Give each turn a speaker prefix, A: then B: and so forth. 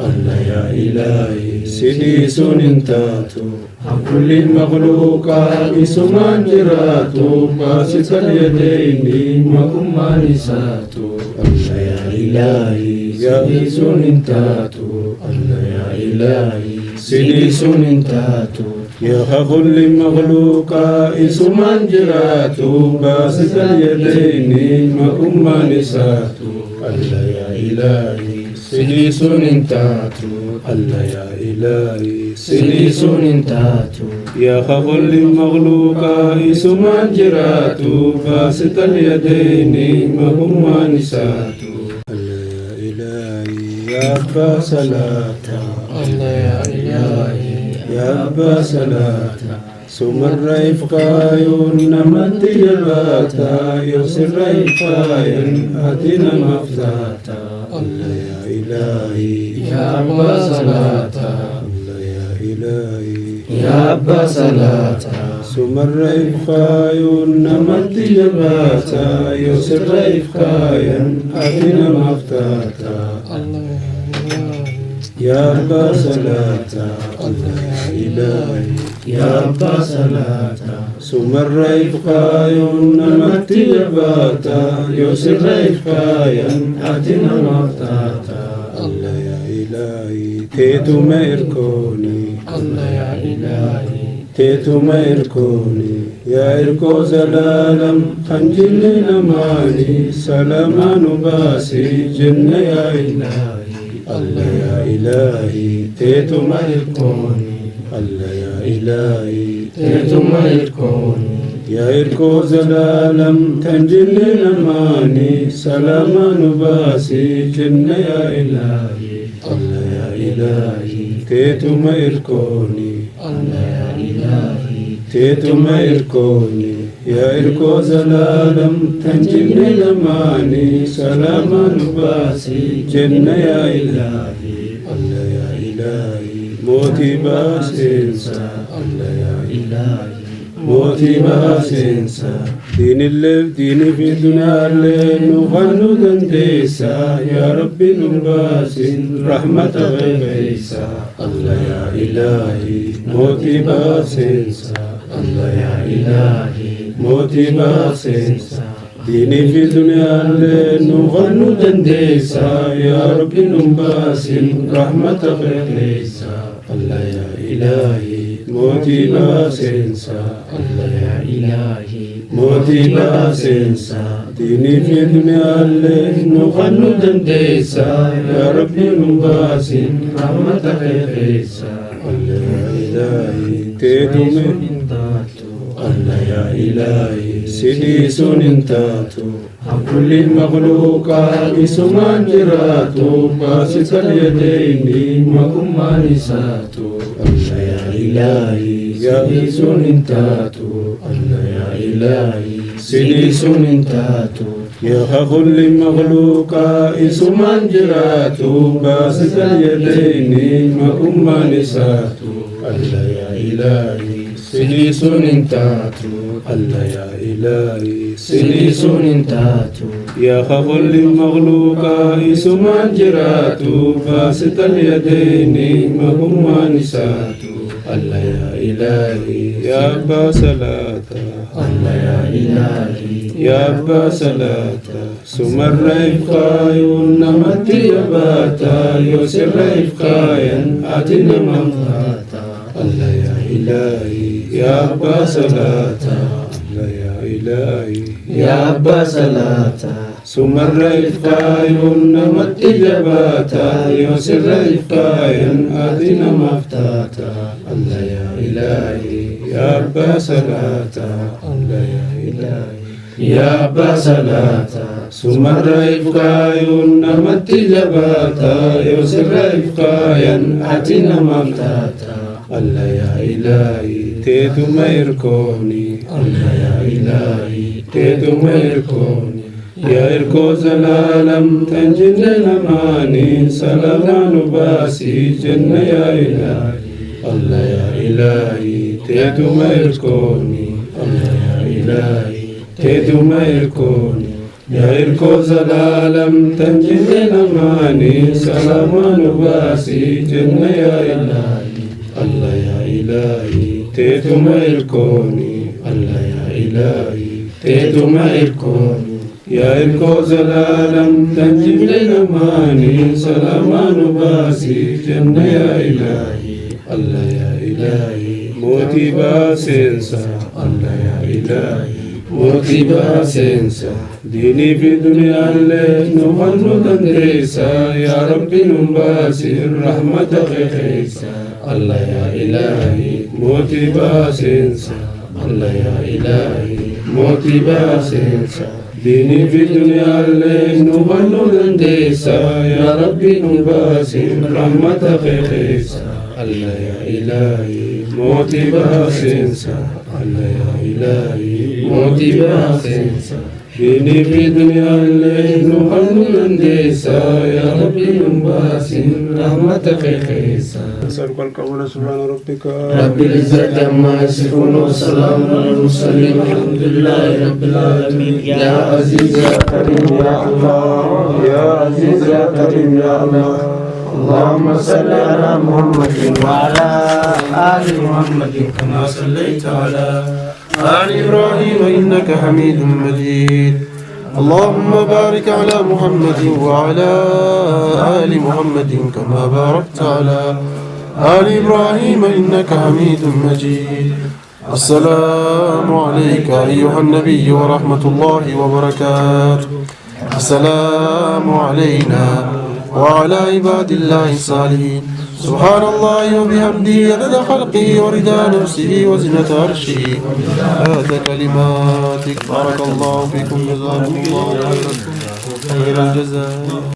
A: الله يا إلهي سديس انتاتو عن كل المخلوقات سمان جراتو باسط اليدين وكما نساتو الله يا إلهي سديس انتاتو الله يا إلهي سديس انتاتو يا كل المخلوقات سمان جراتو باسط اليدين وكما نساتو الله يا إلهي سديس انتاتو الله يا إلهي سديس انتاتو يا كل المخلوقات سمان جراتو باسط اليدين وهما نساتو الله يا إلهي يا أبا صلاة الله يا إلهي يا أبا صلاة سمر إفقايون نمت جباتا يسر إفقايون أتنا مفتاتا الله يا إلهي يا أبا صلاة الله يا إلهي يا أبا صلاة سمر إفقايون نمت جباتا يسر إفقايون أتنا مفتاتا الله يا أبا صلاة الله يا إلهي يا أبا صلاة سمر إفقايون نمت جباتا يسر إفقايون أتنا مفتاتا الله يا إلهي تيتو ميركوني الله يا إلهي تيتو ميركوني يا إركو زلالم خنجل نماني سلامان باسي جنة يا إلهي الله يا إلهي تيتو ميركوني الله يا إلهي تيتو ميركوني يا إركو زلالم تنجل نماني سلامان باسي جنة يا إلهي الله يا إلهي تيتو ميركوني الله يا إلهي تيتو ميركوني يا إركو زلالم تنجل نماني سلامان باسي جنة يا إلهي الله يا إلهي موتي باسنسا الله يا إلهي موتي باسنسا دين اللي دين في الدنيا اللي نغنو دنديسا يا ربي نباسن رحمة غيبيسا الله يا إلهي موتي باسنسا الله يا إلهي موتي باسنسا ديني في الدنيا اللي نغنو دنديسا يا ربي نباسن رحمة غيبيسا الله يا إلهي موتي باسنسا الله يا إلهي موتي باسنسا ديني في الدنيا اللي نغنو دنديسا يا ربي نباسن رحمة غيبيسا الله يا إلهي تيتو من داتو الله يا إلهي سديس انتاتو عن كل المخلوقات سمان جراتو باسط اليدين وكما نساتو الله يا إلهي سديس انتاتو الله يا إلهي سديس انتاتو يا كل المخلوقات سمان جراتو باسط اليدين وكما نساتو الله يا إلهي سديس انتاتو الله يا إلهي سديس انتاتو يا كل المخلوقات سمان جراتو باسط اليدين وهما نساتو الله يا إلهي يا أبا صلاة الله يا إلهي يا أبا صلاة سمر إفقايون نمت جباتا يسر إفقايون أتنا مفتاتا الله يا إلهي يا أبا صلاة الله يا إلهي يا أبا صلاة سمر إفقايون نمت جباتا يسر إفقايون أتنا مفتاتا الله يا إلهي يا أبا صلاة الله يا إلهي يا أبا صلاة سمر إفقايون نمت جباتا يسر إفقايون أتنا مفتاتا الله يا إلهي تيتو ميركوني الله يا إلهي تيتو ميركوني يا إركو زلالم تنجل نماني سلامان باسي جنة يا إلهي الله يا إلهي تيتو ميركوني الله يا إلهي تيتو ميركوني يا إركو زلالم تنجد الأماني سلامان باسي جنة يا إلهي الله يا إلهي تيتم إركوني الله يا إلهي تيتم إركوني يا إركو زلالم تنجد الأماني سلامان باسي جنة يا إلهي الله يا إلهي موتي باسنسا الله يا إلهي موتي باسنسا ديني في الدنيا اللي نخلو تندريسا يا ربي نباسر رحمة خيسا الله يا إلهي موتي باسنسا الله يا إلهي موتي باسنسا ديني في الدنيا اللي نخلو تندريسا يا ربي نباسر رحمة خيسا الله يا إلهي موتي باسنسا الله يا إلهي موتي باسنسا ديني في الدنيا اللي نخلو انديسا يا ربي نباسم رحمتك خيسا نسألك القول سبحان ربك رب العزة عما يصفون وسلام على المرسلين والحمد لله رب العالمين يا عزيز يا كريم يا الله يا عزيز يا كريم يا الله اللهم صل على محمد وعلى آل محمد كما صليت على آل إبراهيم إنك حميد مجيد اللهم بارك على محمد وعلى آل محمد كما باركت على آل إبراهيم إنك حميد مجيد السلام عليك أيها النبي ورحمة الله وبركاته السلام علينا وعلى عباد الله الصالحين سبحان الله وبحمده عدد خلقه ورضا نفسه وزنة عرشه هذا كلماتك بارك الله فيكم جزاكم الله خير الجزاء.